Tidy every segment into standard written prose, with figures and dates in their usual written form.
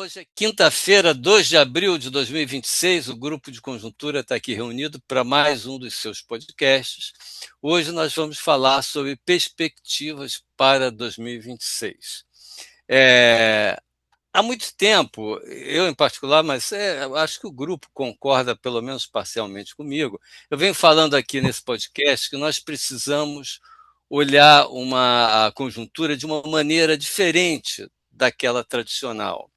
Hoje é quinta-feira, 2 de abril de 2026. O grupo de conjuntura está aqui reunido para mais um dos seus podcasts. Hoje nós vamos falar sobre perspectivas para 2026. Há muito tempo, eu em particular, mas eu acho que o grupo concorda pelo menos parcialmente comigo. Eu venho falando aqui nesse podcast que nós precisamos olhar a conjuntura de uma maneira diferente daquela tradicional.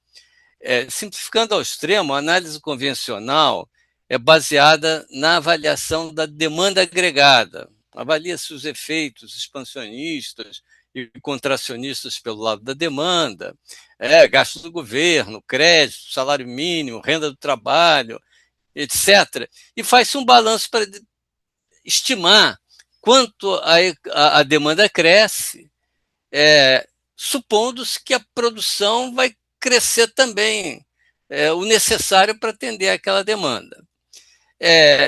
Simplificando ao extremo, a análise convencional é baseada na avaliação da demanda agregada. Avalia-se os efeitos expansionistas e contracionistas pelo lado da demanda, gasto do governo, crédito, salário mínimo, renda do trabalho, etc. E faz-se um balanço para estimar quanto a demanda cresce, supondo-se que a produção vai crescer também, o necessário para atender aquela demanda.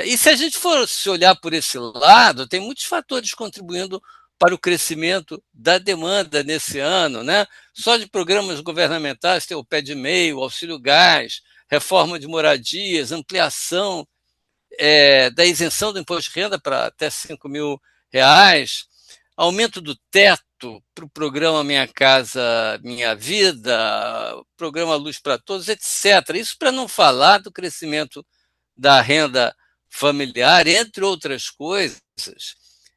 E se a gente for se olhar por esse lado, tem muitos fatores contribuindo para o crescimento da demanda nesse ano, né? Só de programas governamentais tem o pé de meio, o auxílio gás, reforma de moradias, ampliação da isenção do imposto de renda para até R$ 5.000, aumento do teto para o programa Minha Casa Minha Vida, programa Luz para Todos, etc. Isso para não falar do crescimento da renda familiar, entre outras coisas,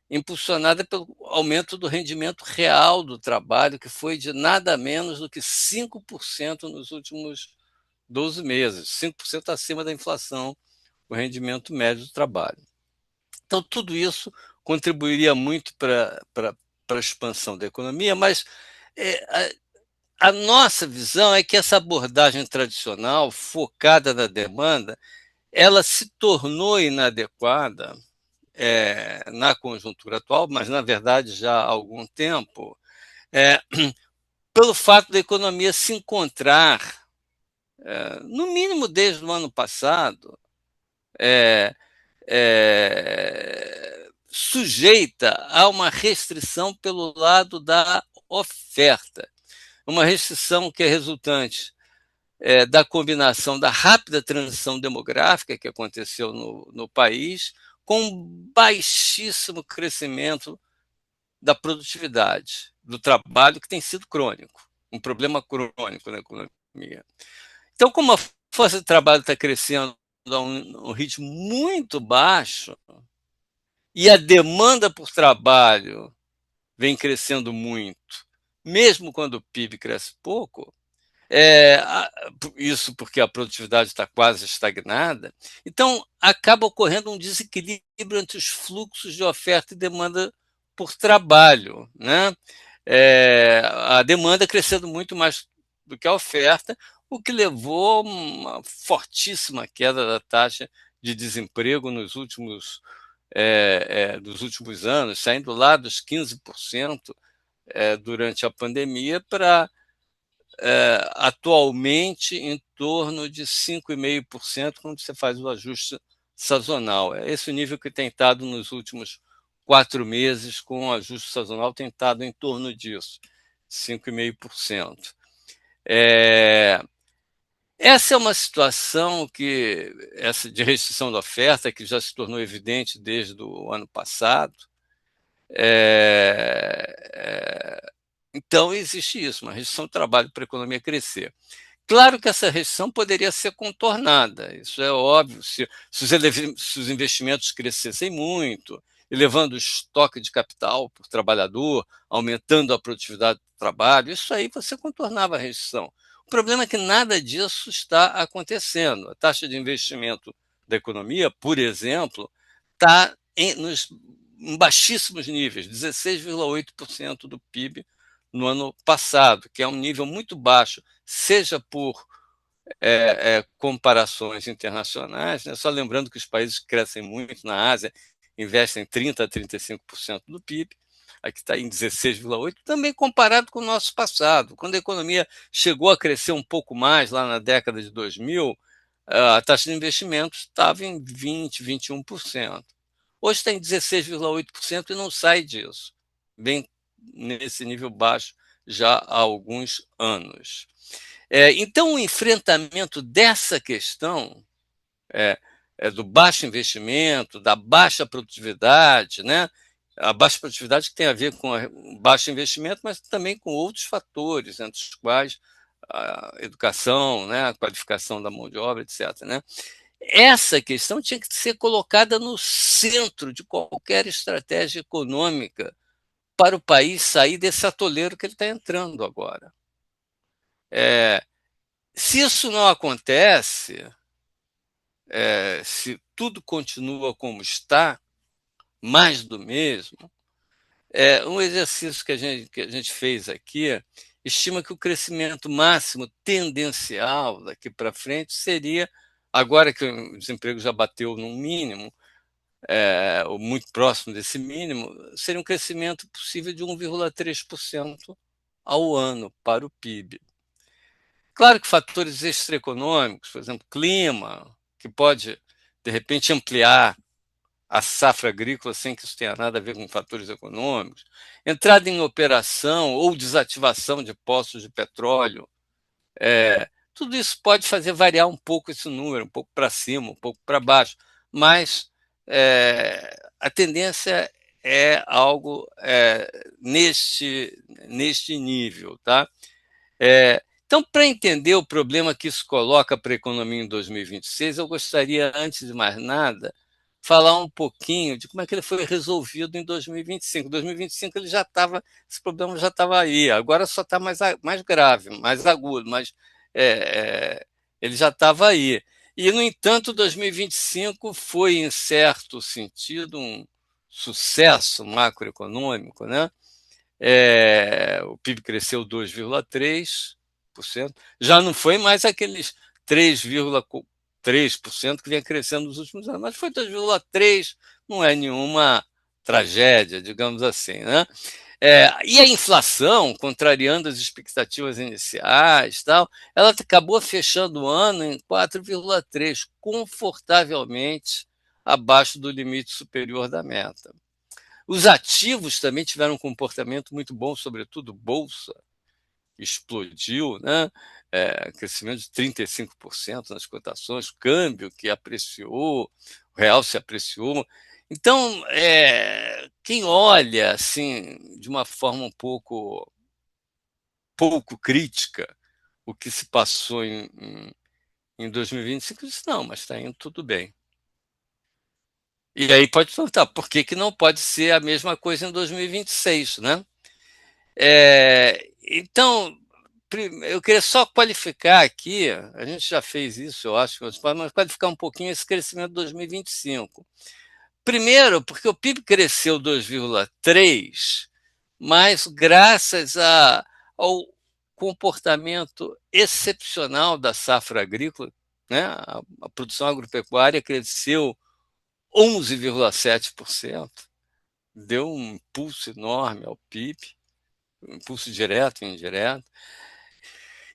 impulsionada pelo aumento do rendimento real do trabalho, que foi de nada menos do que 5% nos últimos 12 meses, 5% acima da inflação, o rendimento médio do trabalho. Então, tudo isso contribuiria muito para a expansão da economia, mas a nossa visão é que essa abordagem tradicional, focada na demanda, ela se tornou inadequada na conjuntura atual, mas, na verdade, já há algum tempo, pelo fato da economia se encontrar, no mínimo desde o ano passado, sujeita a uma restrição pelo lado da oferta, uma restrição que é resultante da combinação da rápida transição demográfica que aconteceu no país com baixíssimo crescimento da produtividade, do trabalho, que tem sido crônico, um problema crônico na economia. Então, como a força de trabalho está crescendo a um ritmo muito baixo e a demanda por trabalho vem crescendo muito, mesmo quando o PIB cresce pouco, isso porque a produtividade está quase estagnada, então acaba ocorrendo um desequilíbrio entre os fluxos de oferta e demanda por trabalho, né? A demanda crescendo muito mais do que a oferta, o que levou a uma fortíssima queda da taxa de desemprego dos últimos anos, saindo lá dos 15% durante a pandemia para atualmente em torno de 5,5% quando você faz o ajuste sazonal. É esse o nível que tem estado nos últimos 4 meses, com o ajuste sazonal tem estado em torno disso, 5,5%. Essa é uma situação essa de restrição da oferta, que já se tornou evidente desde o ano passado. Então, existe isso, uma restrição do trabalho para a economia crescer. Claro que essa restrição poderia ser contornada, isso é óbvio, se os investimentos crescessem muito, elevando o estoque de capital por trabalhador, aumentando a produtividade do trabalho, isso aí você contornava a restrição. O problema é que nada disso está acontecendo. A taxa de investimento da economia, por exemplo, está em baixíssimos níveis, 16,8% do PIB no ano passado, que é um nível muito baixo, seja por comparações internacionais, né? Só lembrando que os países que crescem muito na Ásia investem 30% a 35% do PIB, aqui está em 16,8%, também comparado com o nosso passado. Quando a economia chegou a crescer um pouco mais, lá na década de 2000, a taxa de investimentos estava em 20%, 21%. Hoje está em 16,8% e não sai disso, bem nesse nível baixo já há alguns anos. Então, o enfrentamento dessa questão é, do baixo investimento, da baixa produtividade, né? A baixa produtividade que tem a ver com o baixo investimento, mas também com outros fatores, entre os quais a educação, né? A qualificação da mão de obra, etc. Né? Essa questão tinha que ser colocada no centro de qualquer estratégia econômica para o país sair desse atoleiro que ele está entrando agora. Se isso não acontece, se tudo continua como está, mais do mesmo, um exercício que a gente fez aqui estima que o crescimento máximo tendencial daqui para frente seria, agora que o desemprego já bateu num mínimo, ou muito próximo desse mínimo, seria um crescimento possível de 1,3% ao ano para o PIB. Claro que fatores extraeconômicos, por exemplo, clima, que pode, de repente, ampliar a safra agrícola sem que isso tenha nada a ver com fatores econômicos, entrada em operação ou desativação de poços de petróleo, tudo isso pode fazer variar um pouco esse número, um pouco para cima, um pouco para baixo, mas a tendência é algo neste nível, tá? Então, para entender o problema que isso coloca para a economia em 2026, eu gostaria, antes de mais nada, falar um pouquinho de como é que ele foi resolvido em 2025. Em 2025 ele já estava, esse problema já estava aí, agora só está mais grave, mais agudo, mas ele já estava aí. E, no entanto, 2025 foi, em certo sentido, um sucesso macroeconômico, né? O PIB cresceu 2,3%, já não foi mais aqueles 3,3% que vinha crescendo nos últimos anos, mas foi 2,3%, não é nenhuma tragédia, digamos assim. Né? E a inflação, contrariando as expectativas iniciais, tal, ela acabou fechando o ano em 4,3%, confortavelmente abaixo do limite superior da meta. Os ativos também tiveram um comportamento muito bom, sobretudo bolsa, explodiu, né? Crescimento de 35% nas cotações, câmbio que apreciou, o real se apreciou. Então, quem olha assim de uma forma um pouco crítica o que se passou em 2025 diz, não, mas está indo tudo bem. E aí pode perguntar, por que não pode ser a mesma coisa em 2026, né? Então, eu queria só qualificar aqui, a gente já fez isso, eu acho, mas qualificar um pouquinho esse crescimento de 2025. Primeiro, porque o PIB cresceu 2,3, mas graças ao comportamento excepcional da safra agrícola, né? A produção agropecuária cresceu 11,7%, deu um impulso enorme ao PIB, um impulso direto e indireto.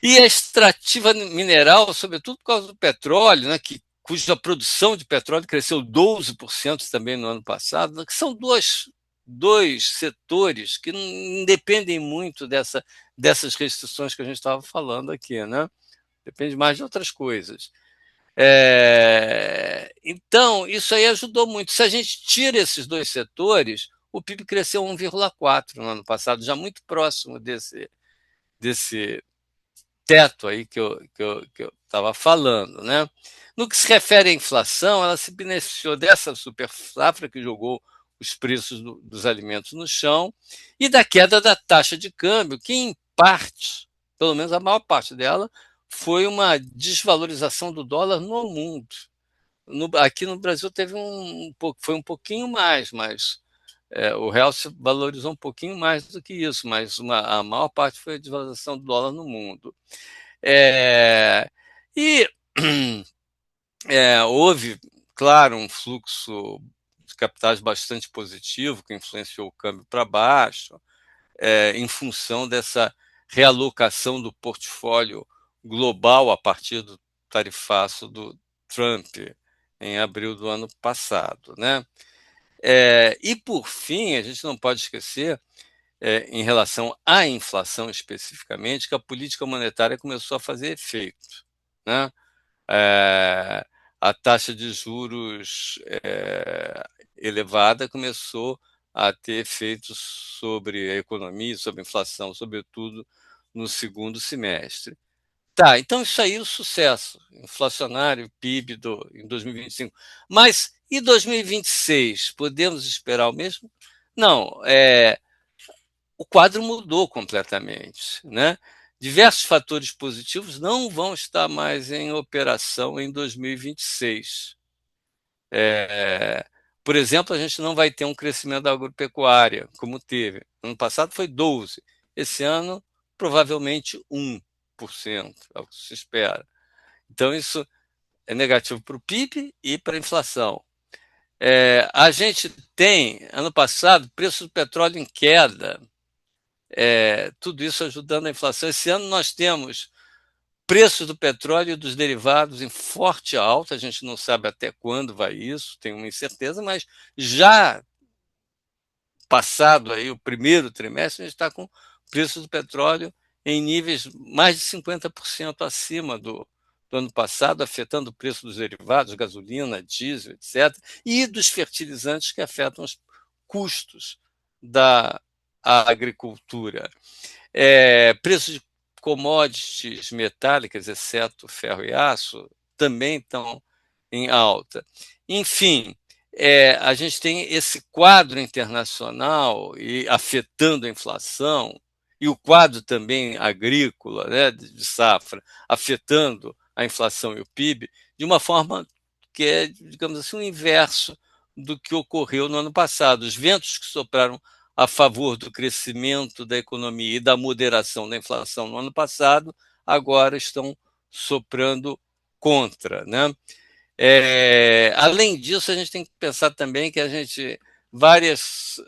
E a extrativa mineral, sobretudo por causa do petróleo, né, cuja produção de petróleo cresceu 12% também no ano passado, que são dois setores que não dependem muito dessas restrições que a gente estava falando aqui, né? Depende mais de outras coisas. Então, isso aí ajudou muito. Se a gente tira esses dois setores, o PIB cresceu 1,4 no ano passado, já muito próximo desse teto aí que eu estava falando. Né? No que se refere à inflação, ela se beneficiou dessa super safra que jogou os preços dos alimentos no chão e da queda da taxa de câmbio, que em parte, pelo menos a maior parte dela, foi uma desvalorização do dólar no mundo. Aqui no Brasil teve foi um pouquinho mais, mas o real se valorizou um pouquinho mais do que isso, mas a maior parte foi a desvalorização do dólar no mundo. E houve, claro, um fluxo de capitais bastante positivo que influenciou o câmbio para baixo, em função dessa realocação do portfólio global a partir do tarifaço do Trump em abril do ano passado. Né? E, por fim, a gente não pode esquecer em relação à inflação especificamente, que a política monetária começou a fazer efeito, né? É, a taxa de juros elevada começou a ter efeitos sobre a economia, sobre a inflação, sobretudo no segundo semestre. Tá, então isso aí é o sucesso inflacionário, PIB em 2025. Mas e 2026? Podemos esperar o mesmo? Não, o quadro mudou completamente, né? Diversos fatores positivos não vão estar mais em operação em 2026. É, por exemplo, a gente não vai ter um crescimento da agropecuária, como teve. Ano passado foi 12%. Esse ano, provavelmente 1%, é o que se espera. Então, isso é negativo para o PIB e para a inflação. A gente tem, ano passado, preço do petróleo em queda, tudo isso ajudando a inflação. Esse ano nós temos preços do petróleo e dos derivados em forte alta, a gente não sabe até quando vai isso, tem uma incerteza, mas já passado aí o primeiro trimestre, a gente está com preço do petróleo em níveis mais de 50% acima do ano passado, afetando o preço dos derivados, gasolina, diesel, etc., e dos fertilizantes que afetam os custos da agricultura. Preços de commodities metálicas, exceto ferro e aço, também estão em alta. Enfim, a gente tem esse quadro internacional e afetando a inflação, e o quadro também agrícola, né, de safra, afetando a inflação e o PIB, de uma forma que é, digamos assim, o inverso do que ocorreu no ano passado. Os ventos que sopraram a favor do crescimento da economia e da moderação da inflação no ano passado, agora estão soprando contra, né? Além disso, a gente tem que pensar também que a gente vários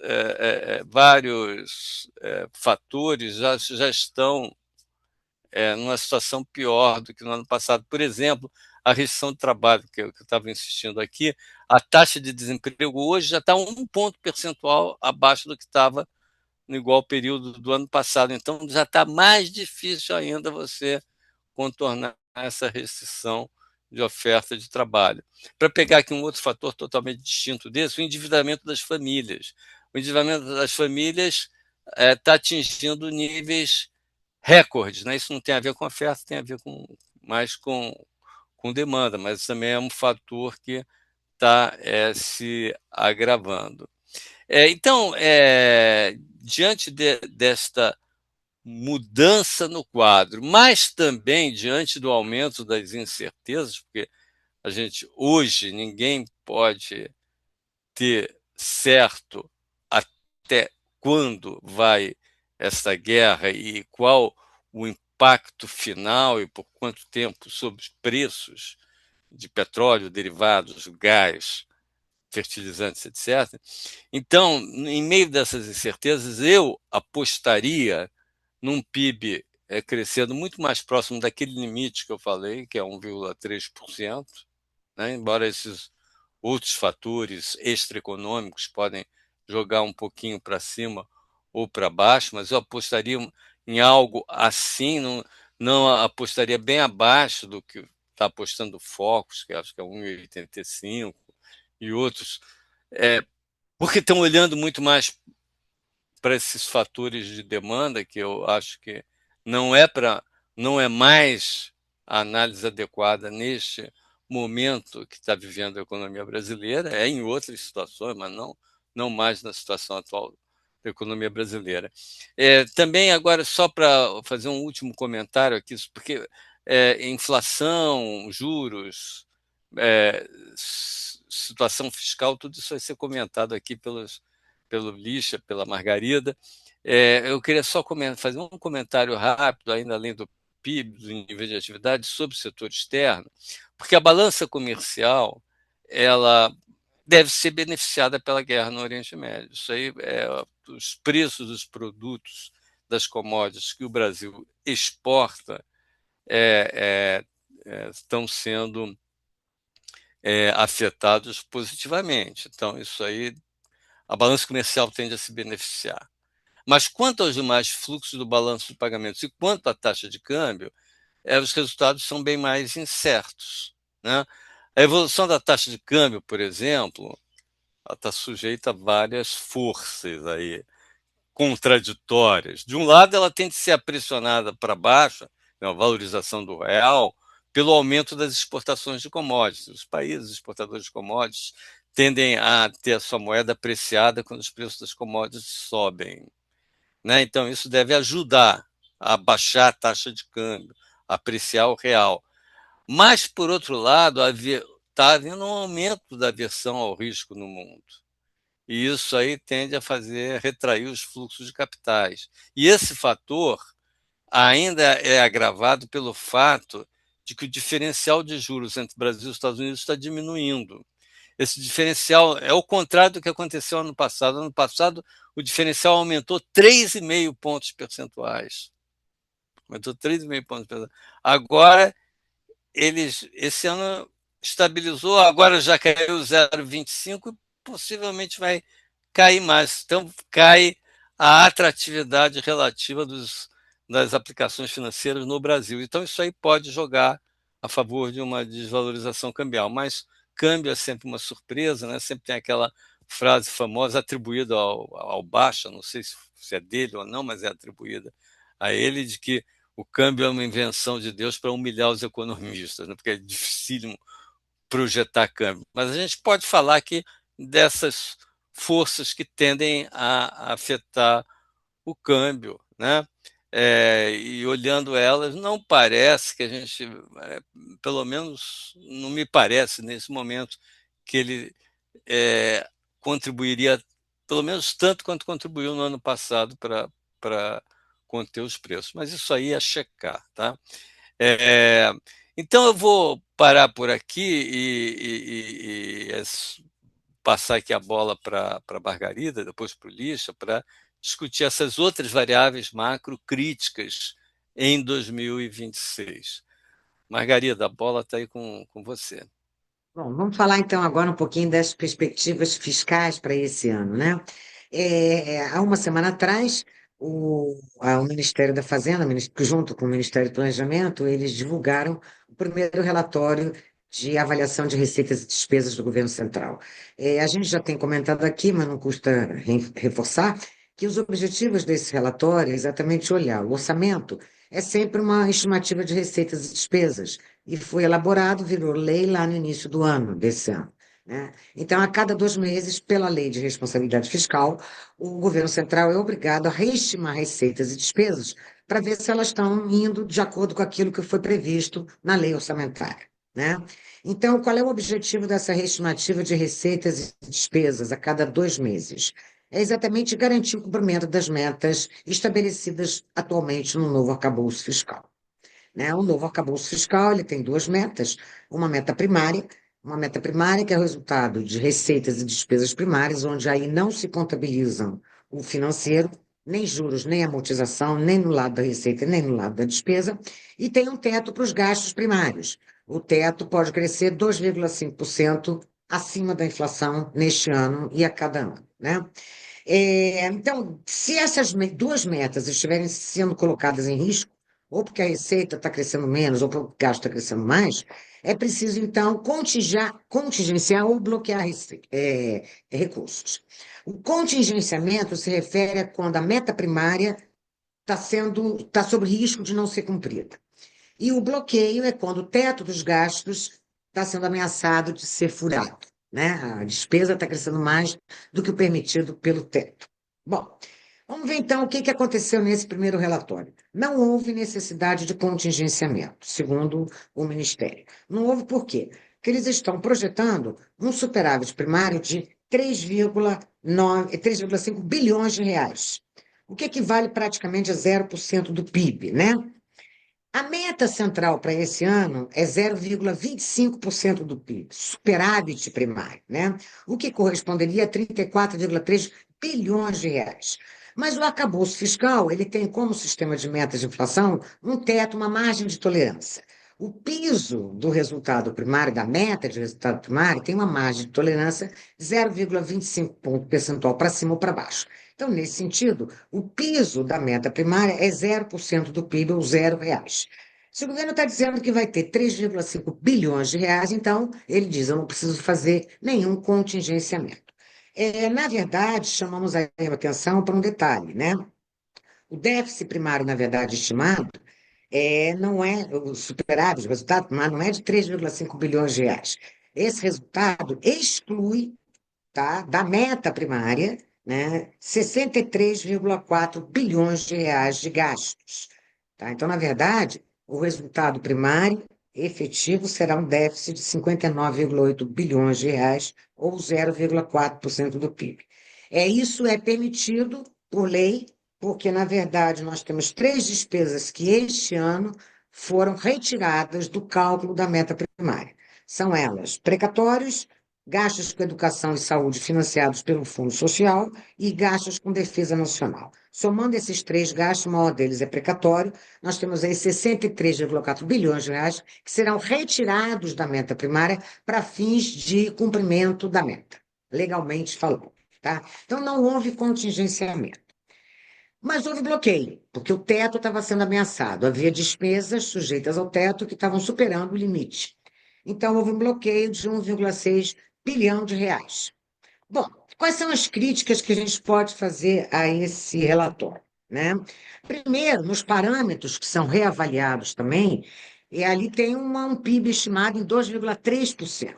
fatores já estão numa situação pior do que no ano passado. Por exemplo, a restrição de trabalho, que eu estava insistindo aqui, a taxa de desemprego hoje já está 1 ponto percentual abaixo do que estava no igual período do ano passado. Então, já está mais difícil ainda você contornar essa restrição de oferta de trabalho. Para pegar aqui um outro fator totalmente distinto desse, o endividamento das famílias. O endividamento das famílias está atingindo níveis recordes, né? Isso não tem a ver com oferta, tem a ver mais com demanda, mas também é um fator que está se agravando. Então, diante desta mudança no quadro, mas também diante do aumento das incertezas, porque a gente hoje ninguém pode ter certo até quando vai essa guerra e qual o impacto final e por quanto tempo sobre os preços de petróleo, derivados, gás, fertilizantes, etc. Então, em meio dessas incertezas, eu apostaria num PIB crescendo muito mais próximo daquele limite que eu falei, que é 1,3%, né? Embora esses outros fatores extraeconômicos podem jogar um pouquinho para cima ou para baixo, mas eu apostaria em algo assim, não apostaria bem abaixo do que está apostando o Focus, que acho que é 1,85, e outros, porque estão olhando muito mais para esses fatores de demanda que eu acho que não é para não é mais a análise adequada neste momento que está vivendo a economia brasileira, é em outras situações, mas não mais na situação atual da economia brasileira. Também agora só para fazer um último comentário aqui, porque inflação, juros, situação fiscal, tudo isso vai ser comentado aqui pelo Lixa, pela Margarida. Eu queria só fazer um comentário rápido, ainda além do PIB, do nível de atividade, sobre o setor externo, porque a balança comercial ela deve ser beneficiada pela guerra no Oriente Médio. Isso aí, os preços dos produtos, das commodities que o Brasil exporta estão sendo afetados positivamente. Então, isso aí, a balança comercial tende a se beneficiar. Mas quanto aos demais fluxos do balanço de pagamentos e quanto à taxa de câmbio, os resultados são bem mais incertos, né? A evolução da taxa de câmbio, por exemplo, está sujeita a várias forças aí contraditórias. De um lado, ela tem de ser pressionada para baixo, né, a valorização do real, pelo aumento das exportações de commodities. Os países exportadores de commodities tendem a ter a sua moeda apreciada quando os preços das commodities sobem, né? Então, isso deve ajudar a baixar a taxa de câmbio, a apreciar o real. Mas, por outro lado, está havendo um aumento da aversão ao risco no mundo. E isso aí tende a fazer retrair os fluxos de capitais. E esse fator ainda é agravado pelo fato de que o diferencial de juros entre Brasil e Estados Unidos está diminuindo. Esse diferencial é o contrário do que aconteceu ano passado. Ano passado, o diferencial aumentou 3,5 pontos percentuais. Aumentou 3,5 pontos percentuais. Agora, esse ano estabilizou, agora já caiu 0,25 e possivelmente vai cair mais. Então, cai a atratividade relativa das aplicações financeiras no Brasil. Então, isso aí pode jogar a favor de uma desvalorização cambial. Mas câmbio é sempre uma surpresa, né? Sempre tem aquela frase famosa atribuída ao Baixa, não sei se é dele ou não, mas é atribuída a ele, de que o câmbio é uma invenção de Deus para humilhar os economistas, né? Porque é dificílimo projetar câmbio. Mas a gente pode falar que dessas forças que tendem a afetar o câmbio, né? E olhando elas, não parece que a gente, pelo menos não me parece nesse momento, que ele contribuiria, pelo menos tanto quanto contribuiu no ano passado para conter os preços. Mas isso aí é checar, tá? É, então eu vou parar por aqui e passar aqui a bola para a Margarida, depois para o Lixa, para discutir essas outras variáveis macro críticas em 2026. Margarida, a bola está aí com você. Bom, vamos falar então agora um pouquinho das perspectivas fiscais para esse ano, né? Há uma semana atrás, o Ministério da Fazenda, junto com o Ministério do Planejamento, eles divulgaram o primeiro relatório de avaliação de receitas e despesas do governo central. A gente já tem comentado aqui, mas não custa reforçar, que os objetivos desse relatório é exatamente olhar o orçamento é sempre uma estimativa de receitas e despesas e foi elaborado, virou lei lá no início do ano, desse ano, né? Então, a cada 2 meses, pela Lei de Responsabilidade Fiscal, o governo central é obrigado a reestimar receitas e despesas para ver se elas estão indo de acordo com aquilo que foi previsto na lei orçamentária, né? Então, qual é o objetivo dessa reestimativa de receitas e despesas a cada 2 meses? É exatamente garantir o cumprimento das metas estabelecidas atualmente no novo arcabouço fiscal, né? O novo arcabouço fiscal ele tem duas metas, uma meta primária que é o resultado de receitas e despesas primárias, onde aí não se contabilizam o financeiro, nem juros, nem amortização, nem no lado da receita, nem no lado da despesa, e tem um teto para os gastos primários. O teto pode crescer 2,5% acima da inflação neste ano e a cada ano, né? Então, se essas duas metas estiverem sendo colocadas em risco, ou porque a receita está crescendo menos, ou porque o gasto está crescendo mais, é preciso, então, contingenciar ou bloquear recursos. O contingenciamento se refere a quando a meta primária está sob risco de não ser cumprida. E o bloqueio é quando o teto dos gastos está sendo ameaçado de ser furado, né? A despesa está crescendo mais do que o permitido pelo teto. Bom, vamos ver então o que aconteceu nesse primeiro relatório. Não houve necessidade de contingenciamento, segundo o Ministério. Não houve por quê? Porque eles estão projetando um superávit primário de 3,5 bilhões de reais, o que equivale praticamente a 0% do PIB, né? A meta central para esse ano é 0,25% do PIB, superávit primário, né? O que corresponderia a 34,3 bilhões de reais. Mas o arcabouço fiscal, ele tem como sistema de metas de inflação um teto, uma margem de tolerância. O piso do resultado primário, da meta de resultado primário, tem uma margem de tolerância de 0,25 ponto percentual para cima ou para baixo. Então, nesse sentido, o piso da meta primária é 0% do PIB, ou R$ 0. Se o governo está dizendo que vai ter 3,5 bilhões de reais, então ele diz: eu não preciso fazer nenhum contingenciamento. Na verdade, chamamos a atenção para um detalhe, né? O déficit primário, na verdade, estimado, não é o superávit, o resultado primário não é de 3,5 bilhões de reais. Esse resultado exclui, tá, da meta primária, né, 63,4 bilhões de reais de gastos. Tá? Então, na verdade, o resultado primário efetivo será um déficit de 59,8 bilhões de reais, ou 0,4% do PIB. Isso é permitido por lei, porque, na verdade, nós temos três despesas que este ano foram retiradas do cálculo da meta primária. São elas precatórios, gastos com educação e saúde financiados pelo Fundo Social e gastos com defesa nacional. Somando esses três gastos, o maior deles é precatório, nós temos aí 63,4 bilhões de reais que serão retirados da meta primária para fins de cumprimento da meta, legalmente falando. Tá? Então, não houve contingenciamento. Mas houve bloqueio, porque o teto estava sendo ameaçado. Havia despesas sujeitas ao teto que estavam superando o limite. Então, houve um bloqueio de 1,6 bilhão de reais. Bom, quais são as críticas que a gente pode fazer a esse relatório, né? Primeiro, nos parâmetros que são reavaliados também, e ali tem um PIB estimado em 2,3%.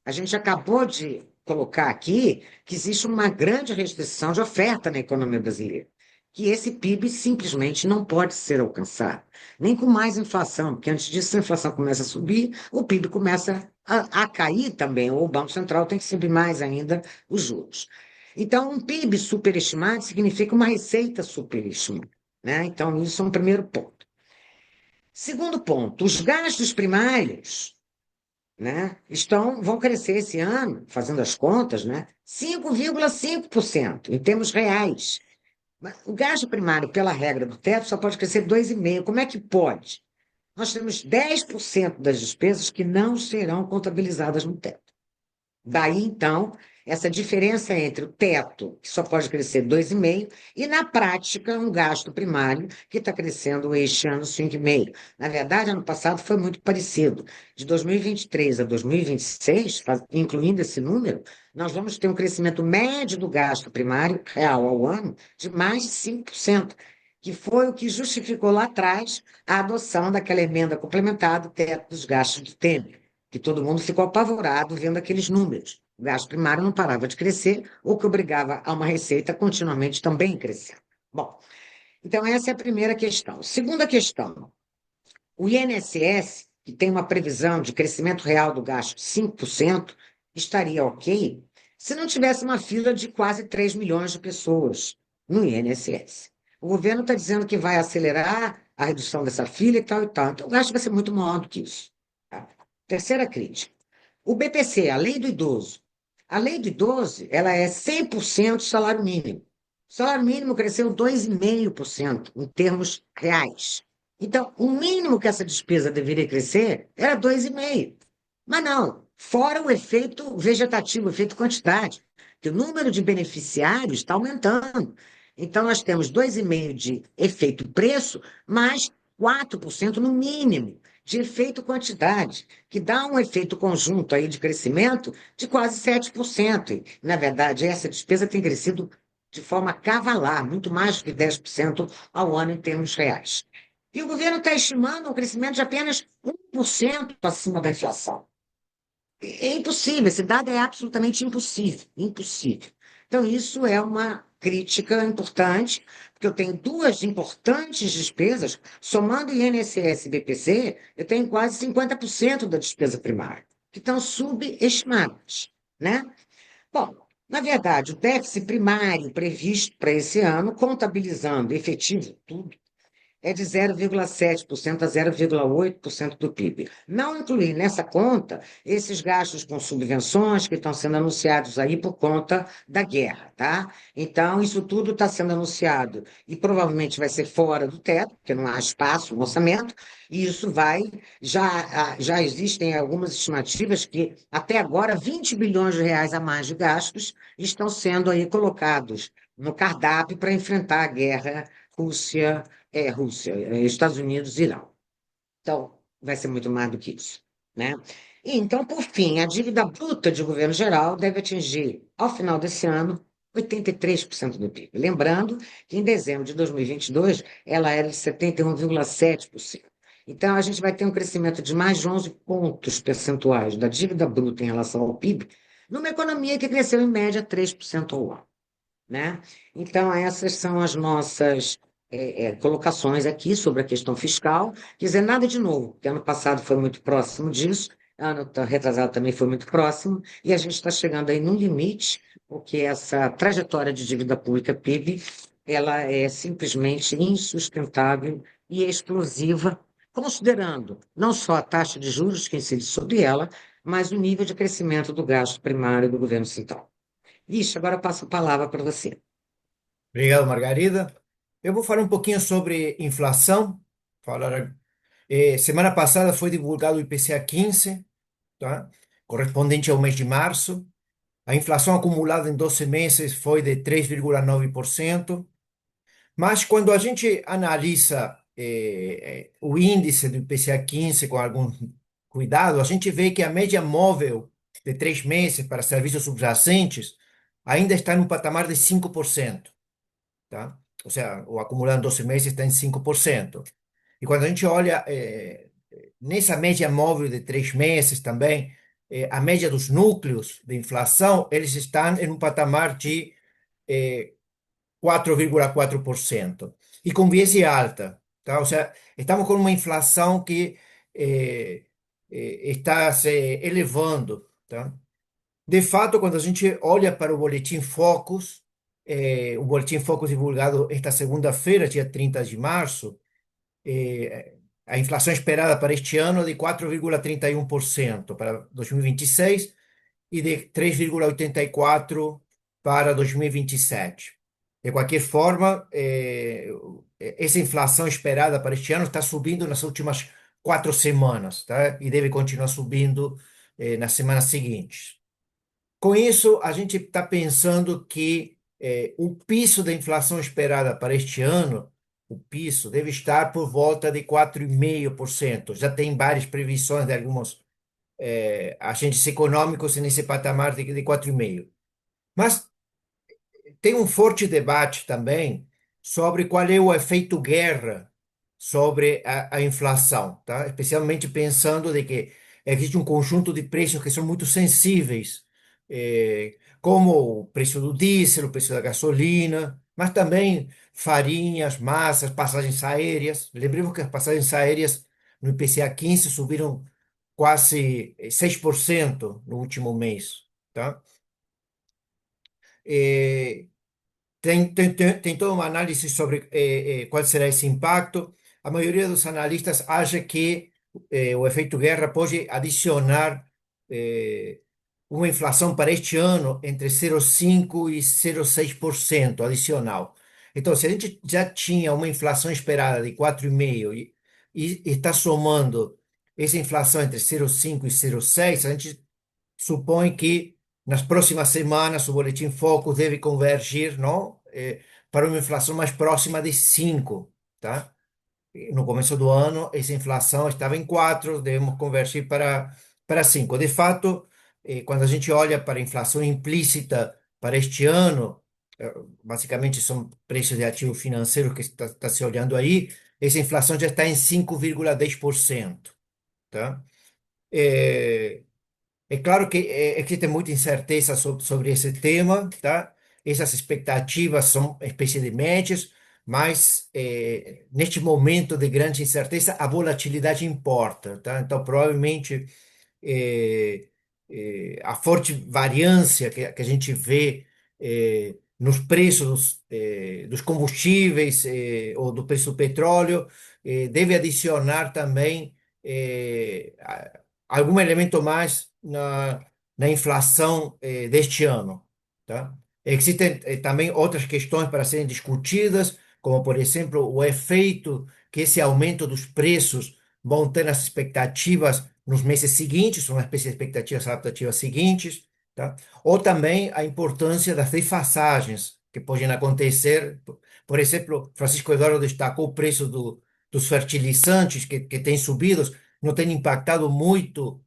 A gente acabou de colocar aqui que existe uma grande restrição de oferta na economia brasileira, que esse PIB simplesmente não pode ser alcançado, nem com mais inflação, porque antes disso, se a inflação começa a subir, o PIB começa a cair também, ou o Banco Central tem que subir mais ainda os juros. Então, um PIB superestimado significa uma receita superestimada, né? Então, isso é um primeiro ponto. Segundo ponto, os gastos primários, né, vão crescer esse ano, fazendo as contas, né, 5,5% em termos reais. Mas o gasto primário, pela regra do teto, só pode crescer 2,5%. Como é que pode? Nós temos 10% das despesas que não serão contabilizadas no teto. Daí, então, essa diferença entre o teto, que só pode crescer 2,5%, e, na prática, um gasto primário que está crescendo este ano 5,5%. Na verdade, ano passado foi muito parecido. De 2023 a 2026, incluindo esse número, nós vamos ter um crescimento médio do gasto primário real ao ano de mais de 5%, que foi o que justificou lá atrás a adoção daquela emenda complementar do teto dos gastos do Temer, que todo mundo ficou apavorado vendo aqueles números. O gasto primário não parava de crescer, o que obrigava a uma receita continuamente também crescendo. Bom, então essa é a primeira questão. Segunda questão, o INSS, que tem uma previsão de crescimento real do gasto de 5%, estaria ok se não tivesse uma fila de quase 3 milhões de pessoas no INSS. O governo está dizendo que vai acelerar a redução dessa fila e tal e tal. Então, o gasto vai ser muito maior do que isso. Tá? Terceira crítica. O BPC, a lei do idoso. A lei do idoso, ela é 100% salário mínimo. O salário mínimo cresceu 2,5% em termos reais. Então, o mínimo que essa despesa deveria crescer era 2,5%. Mas não, fora o efeito vegetativo, o efeito quantidade, que o número de beneficiários está aumentando. Então, nós temos 2,5% de efeito preço, mais 4% no mínimo de efeito quantidade, que dá um efeito conjunto aí de crescimento de quase 7%. E, na verdade, essa despesa tem crescido de forma cavalar, muito mais do que 10% ao ano em termos reais. E o governo está estimando um crescimento de apenas 1% acima da inflação. É impossível, esse dado é absolutamente impossível, impossível. Então, isso é uma crítica importante, porque eu tenho duas importantes despesas, somando INSS e BPC, eu tenho quase 50% da despesa primária, que estão subestimadas, né? Bom, na verdade, o déficit primário previsto para esse ano, contabilizando efetivo tudo, é de 0,7% a 0,8% do PIB. Não incluir nessa conta esses gastos com subvenções que estão sendo anunciados aí por conta da guerra, tá? Então, isso tudo está sendo anunciado e provavelmente vai ser fora do teto, porque não há espaço no orçamento, e isso vai. Já existem algumas estimativas que, até agora, 20 bilhões de reais a mais de gastos estão sendo aí colocados no cardápio para enfrentar a guerra Estados Unidos e Irã. Então, vai ser muito mais do que isso, né? E, então, por fim, a dívida bruta de governo geral deve atingir, ao final desse ano, 83% do PIB. Lembrando que em dezembro de 2022 ela era de 71,7%. Então, a gente vai ter um crescimento de mais de 11 pontos percentuais da dívida bruta em relação ao PIB, numa economia que cresceu em média 3% ao ano, né? Então, essas são as nossas colocações aqui sobre a questão fiscal. Quer dizer, nada de novo, porque ano passado foi muito próximo disso, retrasado também foi muito próximo, e a gente está chegando aí num limite, porque essa trajetória de dívida pública PIB, ela é simplesmente insustentável e explosiva, considerando não só a taxa de juros que incide sobre ela, mas o nível de crescimento do gasto primário do governo central. Vixe, agora eu passo a palavra para você. Obrigado, Margarida. Eu vou falar um pouquinho sobre inflação. Falar, semana passada foi divulgado o IPCA 15, tá? Correspondente ao mês de março. A inflação acumulada em 12 meses foi de 3,9%. Mas quando a gente analisa o índice do IPCA 15 com algum cuidado, a gente vê que a média móvel de 3 meses para serviços subjacentes ainda está no patamar de 5%, tá? Ou seja, o acumulado em 12 meses está em 5%. E quando a gente olha nessa média móvel de 3 meses também, a média dos núcleos de inflação, eles estão em um patamar de 4,4% e com viés alta, tá? Ou seja, estamos com uma inflação que está se elevando, tá? De fato, quando a gente olha para o Boletim Focus divulgado esta segunda-feira, dia 30 de março, a inflação esperada para este ano é de 4,31% para 2026 e de 3,84% para 2027. De qualquer forma, essa inflação esperada para este ano está subindo nas últimas 4 semanas, tá? E deve continuar subindo nas semanas seguintes. Com isso, a gente está pensando que o piso da inflação esperada para este ano, o piso, deve estar por volta de 4,5%. Já tem várias previsões de alguns agentes econômicos nesse patamar de 4,5%. Mas tem um forte debate também sobre qual é o efeito guerra sobre a inflação, tá? Especialmente pensando de que existe um conjunto de preços que são muito sensíveis, como o preço do diesel, o preço da gasolina, mas também farinhas, massas, passagens aéreas. Lembremos que as passagens aéreas no IPCA 15 subiram quase 6% no último mês, tá? Eh, tem toda uma análise sobre qual será esse impacto. A maioria dos analistas acha que o efeito guerra pode adicionar uma inflação para este ano entre 0,5% e 0,6% adicional. Então, se a gente já tinha uma inflação esperada de 4,5% e está somando essa inflação entre 0,5% e 0,6%, a gente supõe que nas próximas semanas o Boletim Focus deve convergir, não, para uma inflação mais próxima de 5, tá? No começo do ano, essa inflação estava em 4, devemos convergir para 5. De fato, quando a gente olha para a inflação implícita para este ano, basicamente são preços de ativo financeiro que está se olhando aí, essa inflação já está em 5,10%, tá? É, é claro que existe muita incerteza sobre esse tema, tá? Essas expectativas são uma espécie de médias, mas neste momento de grande incerteza, a volatilidade importa, tá? Então, provavelmente, a forte variância que a gente vê nos preços dos combustíveis ou do preço do petróleo, deve adicionar também algum elemento mais na inflação deste ano, tá? Existem também outras questões para serem discutidas, como, por exemplo, o efeito que esse aumento dos preços vão ter nas expectativas nos meses seguintes, são uma espécie de expectativas adaptativas seguintes, tá? Ou também a importância das defasagens que podem acontecer. Por exemplo, Francisco Eduardo destacou o preço dos fertilizantes que tem subido, não tem impactado muito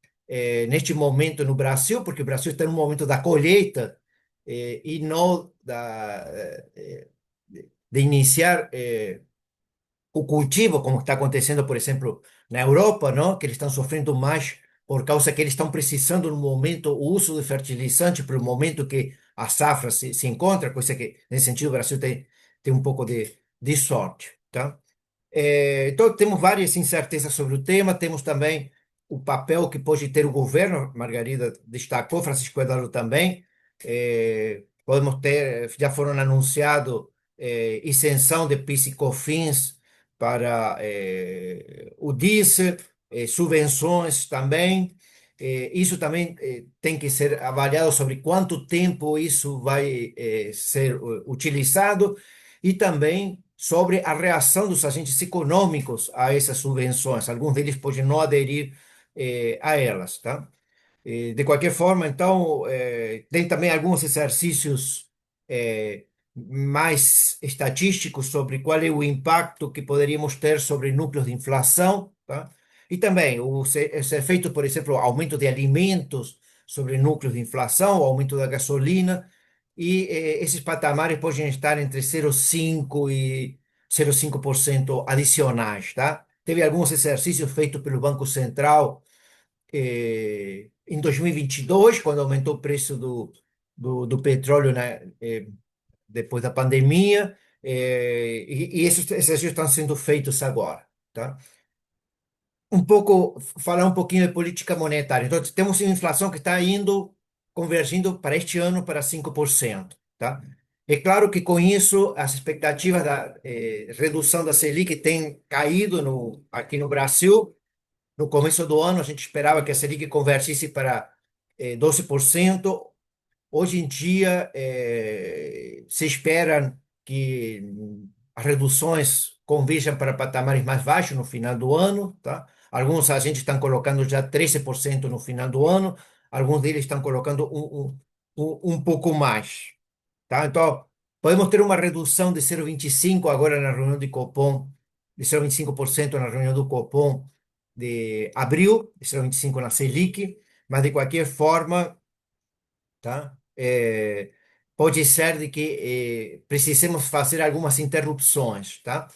neste momento no Brasil, porque o Brasil está no momento da colheita e não de iniciar o cultivo, como está acontecendo, por exemplo, na Europa, não? Que eles estão sofrendo mais por causa que eles estão precisando no momento o uso de fertilizante para o momento que a safra se encontra, coisa que, nesse sentido, o Brasil tem um pouco de sorte, tá? Então, temos várias incertezas sobre o tema, temos também o papel que pode ter o governo, Margarida destacou, Francisco Eduardo também. Podemos ter, já foram anunciados isenção de PIS e COFINS para o diesel, subvenções também. Isso também tem que ser avaliado sobre quanto tempo isso vai ser utilizado e também sobre a reação dos agentes econômicos a essas subvenções. Alguns deles podem não aderir a elas, tá? De qualquer forma, então, tem também alguns exercícios mais estatísticos sobre qual é o impacto que poderíamos ter sobre núcleos de inflação, tá? E também esse efeito, por exemplo, aumento de alimentos sobre núcleos de inflação, o aumento da gasolina, e esses patamares podem estar entre 0,5 e 0,5% adicionais, tá? Teve alguns exercícios feitos pelo Banco Central em 2022, quando aumentou o preço do petróleo, né, depois da pandemia, e esses exercícios estão sendo feitos agora, tá? Falar um pouquinho de política monetária. Então, temos uma inflação que está convergindo para este ano para 5%, tá? É claro que com isso as expectativas da redução da Selic têm caído aqui no Brasil. No começo do ano, a gente esperava que a Selic convergisse para 12%. Hoje em dia, se espera que as reduções converjam para patamares mais baixos no final do ano, tá? Alguns agentes estão colocando já 13% no final do ano, alguns deles estão colocando um pouco mais, tá? Então, podemos ter uma redução de 0,25 agora na reunião de Copom, de 0,25% na reunião do Copom de abril, de 0,25 na Selic, mas de qualquer forma, tá? Pode ser de que precisemos fazer algumas interrupções, tá?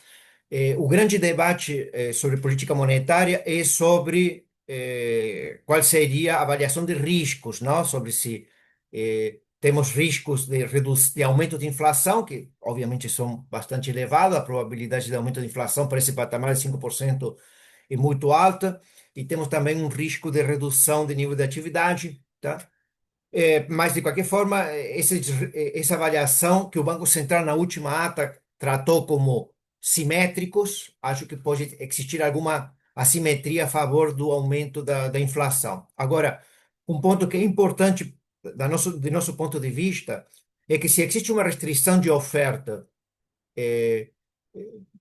O grande debate sobre política monetária é sobre qual seria a avaliação de riscos, não? Sobre se temos riscos de aumento de inflação, que obviamente são bastante elevados, a probabilidade de aumento de inflação para esse patamar de 5% é muito alta, e temos também um risco de redução de nível de atividade, tá? Mas, de qualquer forma, essa avaliação que o Banco Central, na última ata, tratou como simétricos, acho que pode existir alguma assimetria a favor do aumento da inflação. Agora, um ponto que é importante de nosso ponto de vista é que se existe uma restrição de oferta é,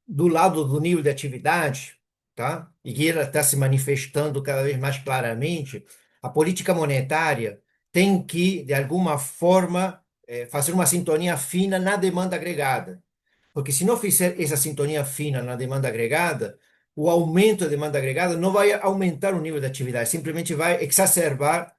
do lado do nível de atividade, tá? E que ela está se manifestando cada vez mais claramente, a política monetária tem que, de alguma forma, fazer uma sintonia fina na demanda agregada. Porque se não fizer essa sintonia fina na demanda agregada, o aumento da demanda agregada não vai aumentar o nível de atividade, simplesmente vai exacerbar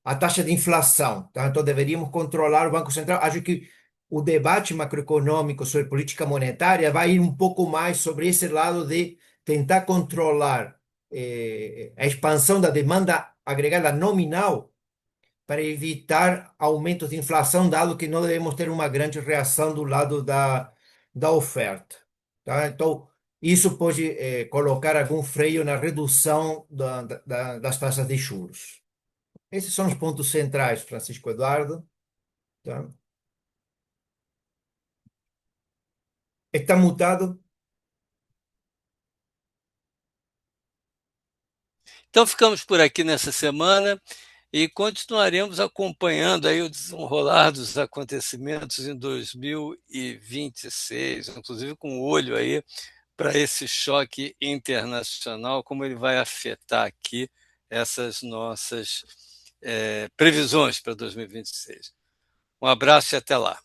a taxa de inflação, tá? Então deveríamos controlar o Banco Central. Acho que o debate macroeconômico sobre política monetária vai ir um pouco mais sobre esse lado de tentar controlar a expansão da demanda agregada nominal para evitar aumentos de inflação, dado que não devemos ter uma grande reação do lado da oferta, tá? Então, isso pode colocar algum freio na redução das taxas de juros. Esses são os pontos centrais, Francisco Eduardo, tá? Está mutado. Então ficamos por aqui nessa semana e continuaremos acompanhando aí o desenrolar dos acontecimentos em 2026, inclusive com o olho aí para esse choque internacional, como ele vai afetar aqui essas nossas previsões para 2026. Um abraço e até lá.